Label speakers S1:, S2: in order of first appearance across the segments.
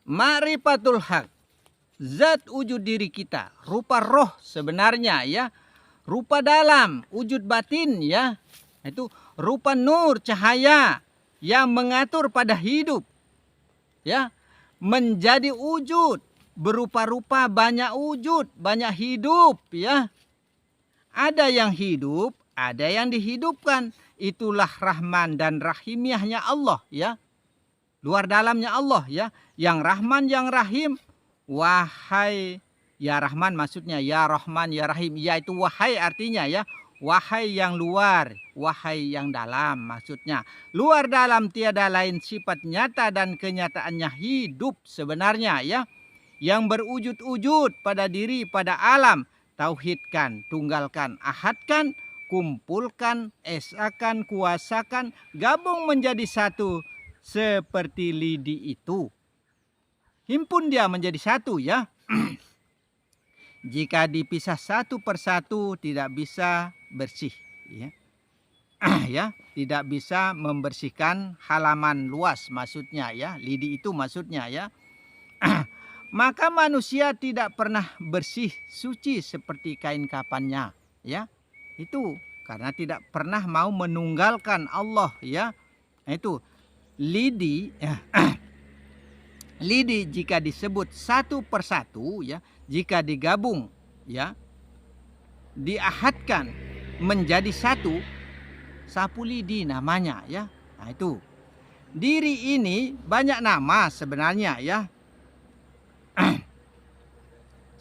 S1: Ma'rifatul haq, zat wujud diri kita, rupa roh sebenarnya ya, rupa dalam, wujud batin ya, itu rupa nur, cahaya yang mengatur pada hidup ya, menjadi wujud, berupa-rupa banyak wujud, banyak hidup ya. Ada yang hidup, ada yang dihidupkan. Itulah Rahman dan Rahimiahnya Allah ya. Luar dalamnya Allah ya. Yang Rahman, yang Rahim. Wahai, ya Rahman maksudnya, ya Rahman, ya Rahim. Ya itu wahai artinya ya. Wahai yang luar, wahai yang dalam maksudnya. Luar dalam tiada lain sifat nyata dan kenyataannya hidup sebenarnya ya. Yang berwujud-wujud pada diri, pada alam. Tauhidkan, tunggalkan, ahadkan, kumpulkan, esakan, kuasakan, gabung menjadi satu seperti lidi itu. Himpun dia menjadi satu ya. Jika dipisah satu persatu tidak bisa bersih ya. Ya, tidak bisa membersihkan halaman luas maksudnya ya. Lidi itu maksudnya ya. Maka manusia tidak pernah bersih suci seperti kain kafannya ya. Itu karena tidak pernah mau menunggalkan Allah ya. Itu lidi ya. Lidi jika disebut satu persatu ya, jika digabung ya, diahadkan menjadi satu, sapu lidi namanya ya. Nah itu. Diri ini banyak nama sebenarnya ya.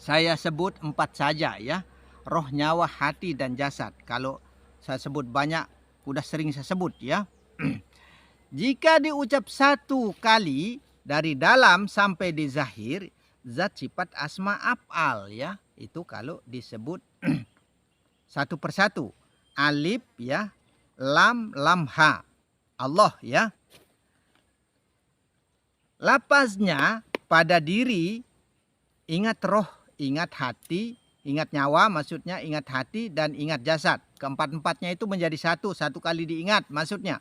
S1: Saya sebut 4 saja ya. Roh, nyawa, hati, dan jasad. Kalau saya sebut banyak, udah sering saya sebut ya. Jika diucap satu kali dari dalam sampai di zahir, zat sifat asma af'al ya. Itu kalau disebut satu persatu. Alif ya, lam, ha. Allah ya. Lapaznya pada diri, ingat roh, ingat hati, ingat nyawa maksudnya, ingat hati dan ingat jasad. Keempat-empatnya itu menjadi satu, satu kali diingat maksudnya.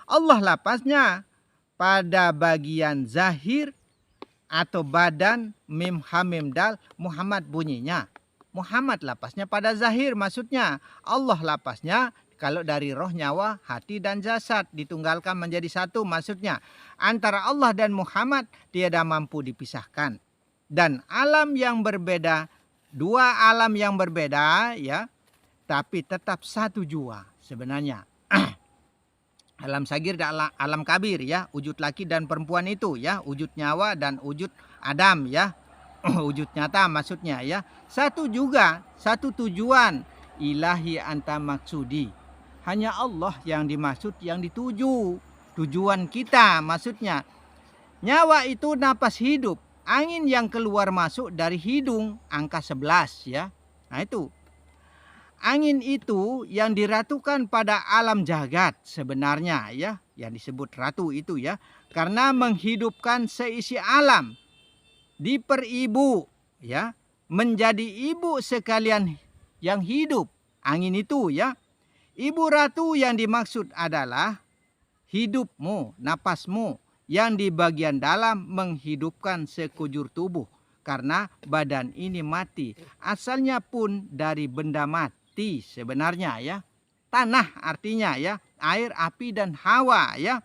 S1: Allah lapasnya pada bagian zahir atau badan, mim, hamim, dal, Muhammad bunyinya. Muhammad lapasnya pada zahir maksudnya. Allah lapasnya kalau dari roh, nyawa, hati dan jasad ditunggalkan menjadi satu maksudnya. Antara Allah dan Muhammad tiada mampu dipisahkan. Dan alam yang berbeda, dua alam yang berbeda ya, tapi tetap satu jua sebenarnya. Alam sagir dan alam kabir ya, wujud laki dan perempuan itu ya, wujud nyawa dan wujud Adam ya, wujud nyata maksudnya ya. Satu juga, satu tujuan, ilahi anta maksudi. Hanya Allah yang dimaksud, yang dituju, tujuan kita maksudnya. Nyawa itu napas hidup. Angin yang keluar masuk dari hidung, angka 11 ya. Nah itu. Angin itu yang diratukan pada alam jagat sebenarnya ya. Yang disebut ratu itu ya. Karena menghidupkan seisi alam. Diperibu ya. Menjadi ibu sekalian yang hidup. Angin itu ya. Ibu ratu yang dimaksud adalah hidupmu, napasmu. Yang di bagian dalam menghidupkan sekujur tubuh. Karena badan ini mati. Asalnya pun dari benda mati sebenarnya ya. Tanah artinya ya. Air, api dan hawa ya.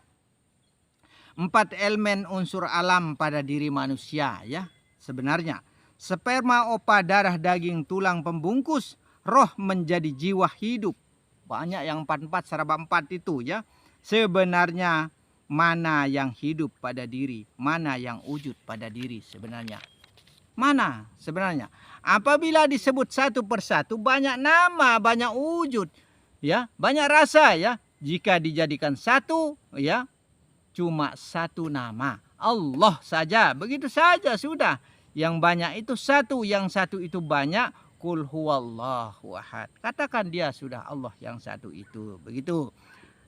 S1: 4 elemen unsur alam pada diri manusia ya. Sebenarnya. Sperma, opa, darah, daging, tulang pembungkus. Roh menjadi jiwa hidup. Banyak yang 4-4 serba 4 itu ya. Sebenarnya mana yang hidup pada diri, mana yang wujud pada diri sebenarnya. Mana sebenarnya? Apabila disebut satu persatu banyak nama, banyak wujud, ya, banyak rasa ya. Jika dijadikan satu, ya, cuma satu nama, Allah saja. Begitu saja sudah. Yang banyak itu satu, yang satu itu banyak. Qul huwallahu ahad. Katakan dia sudah Allah yang satu itu. Begitu.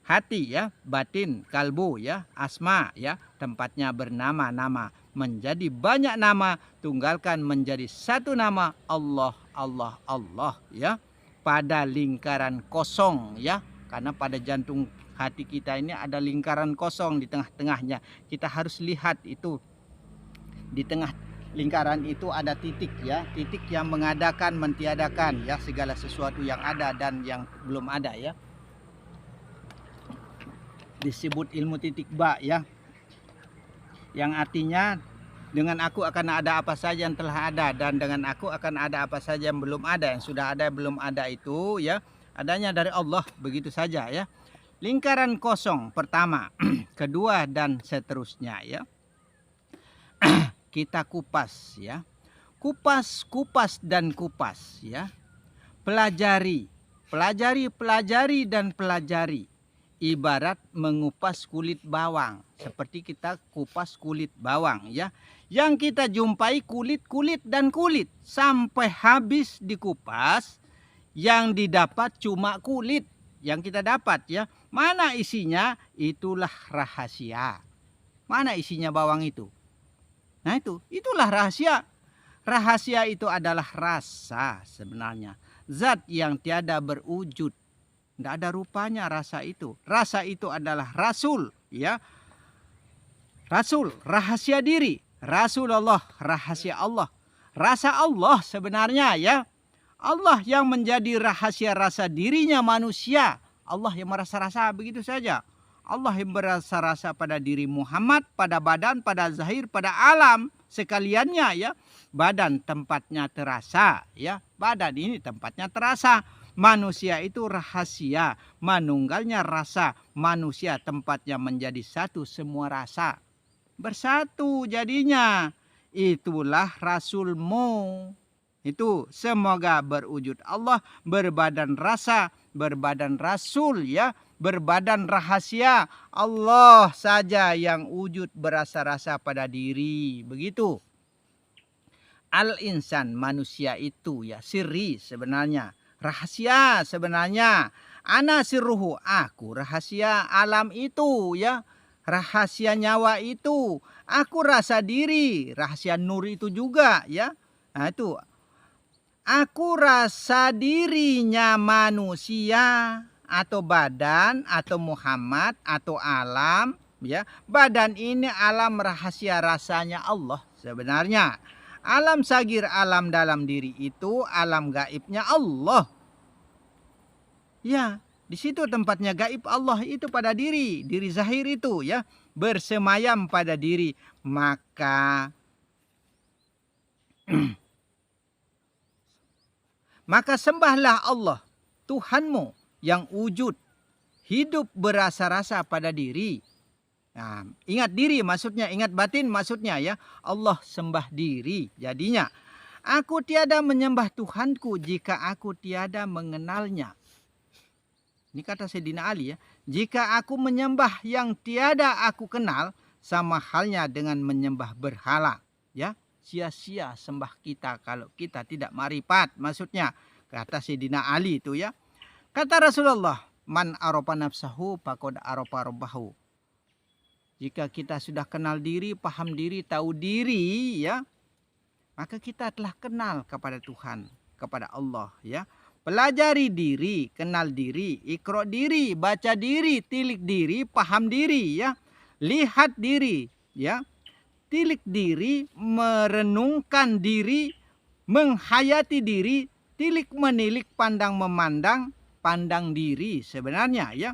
S1: Hati ya, batin, kalbu ya, asma ya, tempatnya bernama-nama. Menjadi banyak nama, tunggalkan menjadi satu nama, Allah, Allah, Allah ya. Pada lingkaran kosong ya. Karena pada jantung hati kita ini ada lingkaran kosong di tengah-tengahnya. Kita harus lihat itu. Di tengah lingkaran itu ada titik ya, titik yang mengadakan, mentiadakan ya segala sesuatu yang ada dan yang belum ada ya. Disebut ilmu titik ba ya. Yang artinya dengan aku akan ada apa saja yang telah ada, dan dengan aku akan ada apa saja yang belum ada. Yang sudah ada, yang belum ada itu ya adanya dari Allah, begitu saja ya. Lingkaran kosong pertama, kedua dan seterusnya ya. Kita kupas ya. Kupas, kupas dan kupas ya. Pelajari, pelajari, pelajari dan pelajari. Ibarat mengupas kulit bawang, seperti kita kupas kulit bawang ya. Yang kita jumpai kulit-kulit dan kulit sampai habis dikupas, yang didapat cuma kulit yang kita dapat ya. Mana isinya? Itulah rahasia. Mana isinya bawang itu? Nah itulah rahasia. Rahasia itu adalah rasa sebenarnya. Zat yang tiada berwujud. Tidak ada rupanya rasa itu. Rasa itu adalah Rasul, ya. Rasul, rahasia diri. Rasulullah, rahasia Allah. Rasa Allah sebenarnya ya. Allah yang menjadi rahasia rasa dirinya manusia. Allah yang merasa-rasa begitu saja. Allah yang merasa-rasa pada diri Muhammad, pada badan, pada zahir, pada alam sekaliannya ya. Badan tempatnya terasa ya. Badan ini tempatnya terasa. Manusia itu rahasia, manunggalnya rasa. Manusia tempatnya menjadi satu semua rasa. Bersatu jadinya. Itulah Rasulmu. Itu semoga berwujud Allah, berbadan rasa, berbadan Rasul ya. Berbadan rahasia. Allah saja yang wujud berasa-rasa pada diri. Begitu. Al-insan manusia itu ya. Siri sebenarnya. Rahasia sebenarnya. Ana sirruhu, aku rahasia alam itu ya. Rahasia nyawa itu. Aku rasa diri. Rahasia nur itu juga ya. Nah itu. Aku rasa dirinya manusia. Atau badan. Atau Muhammad. Atau alam ya. Badan ini alam rahasia rasanya Allah sebenarnya. Alam sagir, alam dalam diri itu alam gaibnya Allah. Ya, di situ tempatnya gaib Allah itu pada diri zahir itu ya, bersemayam pada diri. Maka maka sembahlah Allah, Tuhanmu yang wujud, hidup berasa-rasa pada diri. Nah, ingat diri maksudnya, ingat batin maksudnya ya. Allah sembah diri jadinya. Aku tiada menyembah Tuhanku jika aku tiada mengenalnya. Ini kata Sayyidina Ali ya. Jika aku menyembah yang tiada aku kenal, sama halnya dengan menyembah berhala. Ya, sia-sia sembah kita kalau kita tidak marifat. Maksudnya kata Sayyidina Ali itu ya. Kata Rasulullah, man aropa nafsahu faqad aropa rabbahu. Jika kita sudah kenal diri, paham diri, tahu diri ya, maka kita telah kenal kepada Tuhan, kepada Allah ya. Pelajari diri, kenal diri, ikra diri, baca diri, tilik diri, paham diri ya. Lihat diri ya. Tilik diri, merenungkan diri, menghayati diri, tilik menilik, pandang memandang, pandang diri sebenarnya ya.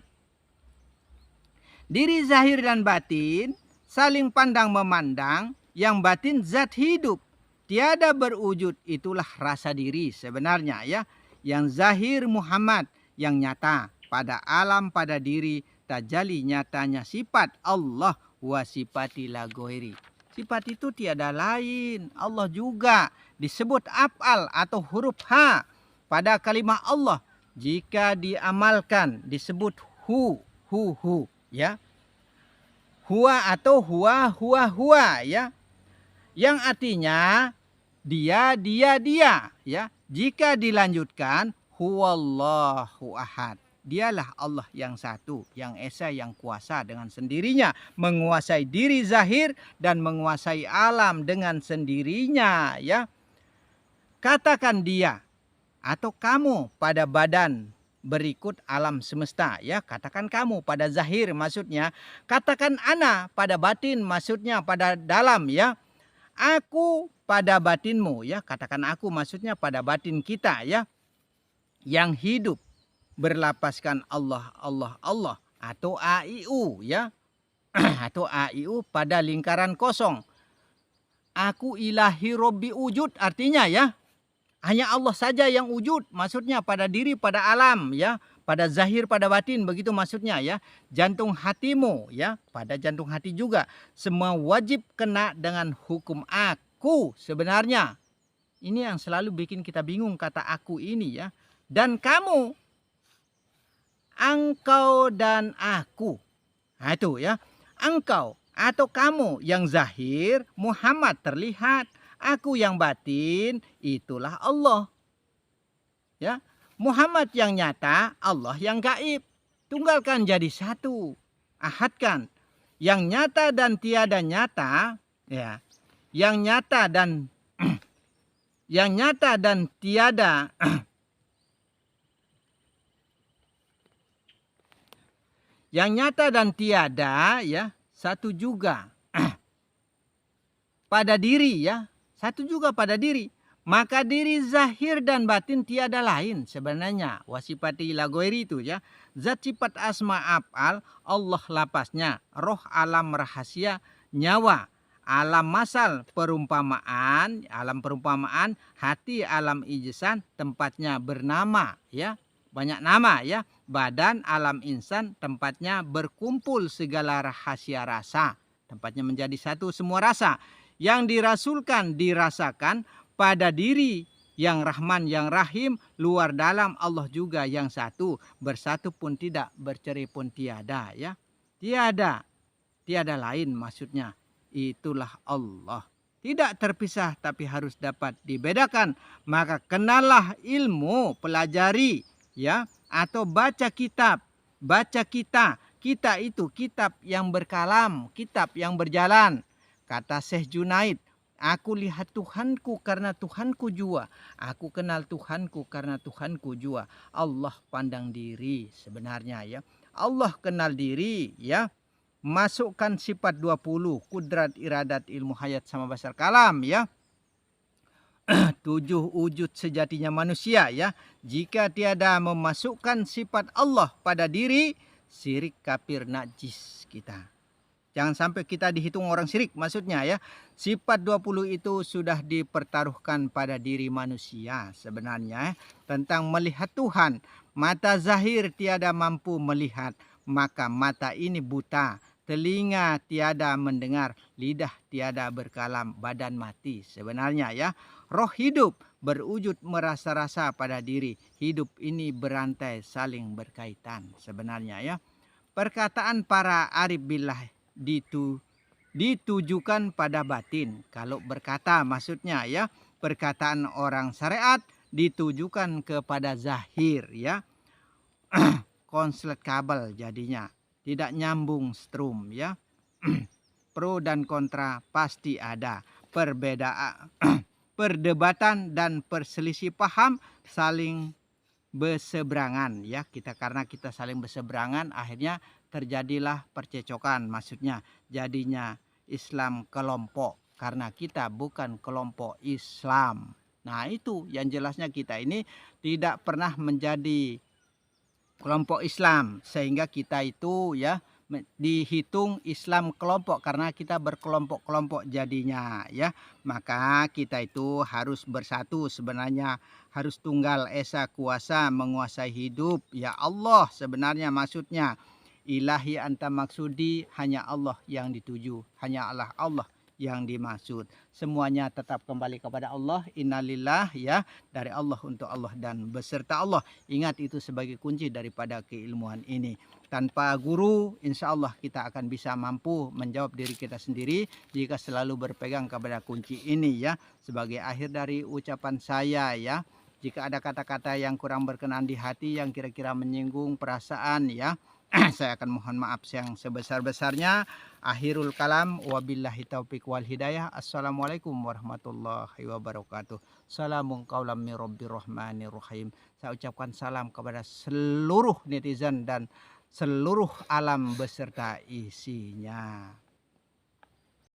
S1: Diri zahir dan batin saling pandang memandang, yang batin zat hidup tiada berwujud, itulah rasa diri sebenarnya ya. Yang zahir Muhammad, yang nyata pada alam pada diri, tajali nyatanya sifat Allah wa sifati la ghairi. Sifat itu tiada lain, Allah juga. Disebut af'al atau huruf H pada kalimat Allah. Jika diamalkan disebut hu ya. Huwa atau huwa ya. Yang artinya dia ya. Jika dilanjutkan huwallahu ahad. Dialah Allah yang satu, yang esa, yang kuasa dengan sendirinya, menguasai diri zahir dan menguasai alam dengan sendirinya ya. Katakan dia atau kamu pada badan berikut alam semesta ya. Katakan kamu pada zahir maksudnya. Katakan ana pada batin maksudnya pada dalam ya. Aku pada batinmu, ya, katakan aku maksudnya pada batin kita, ya, yang hidup berlapaskan Allah, Allah, Allah, atau AIU, ya. Atau AIU pada lingkaran kosong. Aku ilahi robbi wujud, artinya, ya, hanya Allah saja yang wujud, maksudnya pada diri, pada alam, ya, pada zahir, pada batin, begitu maksudnya, ya. Jantung hatimu, ya, pada jantung hati juga. Semua wajib kena dengan hukum aku sebenarnya. Ini yang selalu bikin kita bingung kata aku ini, ya. Dan kamu, engkau dan aku. Nah itu, ya. Engkau atau kamu yang zahir, Muhammad terlihat. Aku yang batin, itulah Allah. Ya, Muhammad yang nyata, Allah yang gaib. Tunggalkan jadi satu. Ahadkan. Yang nyata dan tiada nyata, ya. Yang nyata dan yang nyata dan tiada yang nyata dan tiada, ya, satu juga pada diri, ya, satu juga pada diri. Maka diri zahir dan batin tiada lain sebenarnya. Wasifati ila ghairi itu, ya. Zat sifat asma af'al, Allah lapasnya, roh alam rahasia, nyawa, alam masal perumpamaan, alam perumpamaan, hati alam ijsan, tempatnya bernama, ya. Banyak nama, ya. Badan alam insan, tempatnya berkumpul segala rahasia rasa. Tempatnya menjadi satu semua rasa. Yang dirasulkan, dirasakan pada diri yang Rahman, yang Rahim, luar dalam Allah juga yang satu. Bersatu pun tidak, bercerai pun tiada, ya. Tiada, tiada lain maksudnya. Itulah Allah. Tidak terpisah tapi harus dapat dibedakan. Maka kenallah ilmu, pelajari, ya, atau baca kitab, baca kita. Kita itu kitab yang berkalam, kitab yang berjalan. Kata Syekh Junaid, aku lihat Tuhanku karena Tuhanku jua. Aku kenal Tuhanku karena Tuhanku jua. Allah pandang diri sebenarnya, ya. Allah kenal diri, ya. Masukkan sifat 20, kudrat, iradat, ilmu, hayat, sama basar kalam, ya. 7 wujud sejatinya manusia, ya. Jika tiada memasukkan sifat Allah pada diri, syirik, kafir, najis kita. Jangan sampai kita dihitung orang syirik maksudnya, ya. Sifat 20 itu sudah dipertaruhkan pada diri manusia sebenarnya, tentang melihat Tuhan. Mata zahir tiada mampu melihat, maka mata ini buta. Telinga tiada mendengar, lidah tiada berkalam, badan mati sebenarnya, ya. Roh hidup berwujud merasa-rasa pada diri. Hidup ini berantai saling berkaitan sebenarnya, ya. Perkataan para arif billah ditujukan pada batin. Kalau berkata maksudnya, ya, perkataan orang syariat ditujukan kepada zahir, ya. Konslet kabel jadinya, tidak nyambung strum, ya. Pro dan kontra pasti ada. Perbedaan perdebatan dan perselisih paham saling berseberangan, ya. Karena kita saling berseberangan, akhirnya terjadilah percecokan, maksudnya jadinya Islam kelompok karena kita bukan kelompok Islam. Nah, itu yang jelasnya kita ini tidak pernah menjadi kelompok Islam, sehingga kita itu, ya, dihitung Islam kelompok karena kita berkelompok-kelompok jadinya, ya. Maka kita itu harus bersatu sebenarnya, harus tunggal esa kuasa menguasai hidup, ya Allah sebenarnya maksudnya. Ilahi anta maksudi, hanya Allah yang dituju, hanya Allah yang dimaksud. Semuanya tetap kembali kepada Allah. Innalillah, ya, dari Allah untuk Allah dan beserta Allah. Ingat itu sebagai kunci daripada keilmuan ini. Tanpa guru, insya Allah kita akan bisa mampu menjawab diri kita sendiri jika selalu berpegang kepada kunci ini, ya. Sebagai akhir dari ucapan saya, ya, jika ada kata-kata yang kurang berkenan di hati, yang kira-kira menyinggung perasaan, ya, saya akan mohon maaf yang sebesar-besarnya. Akhirul kalam, wabillahi taufiq wal hidayah. Assalamualaikum warahmatullahi wabarakatuh. Salamun qaulam mir rabbir rahmanir rahim. Saya ucapkan salam kepada seluruh netizen dan seluruh alam beserta isinya.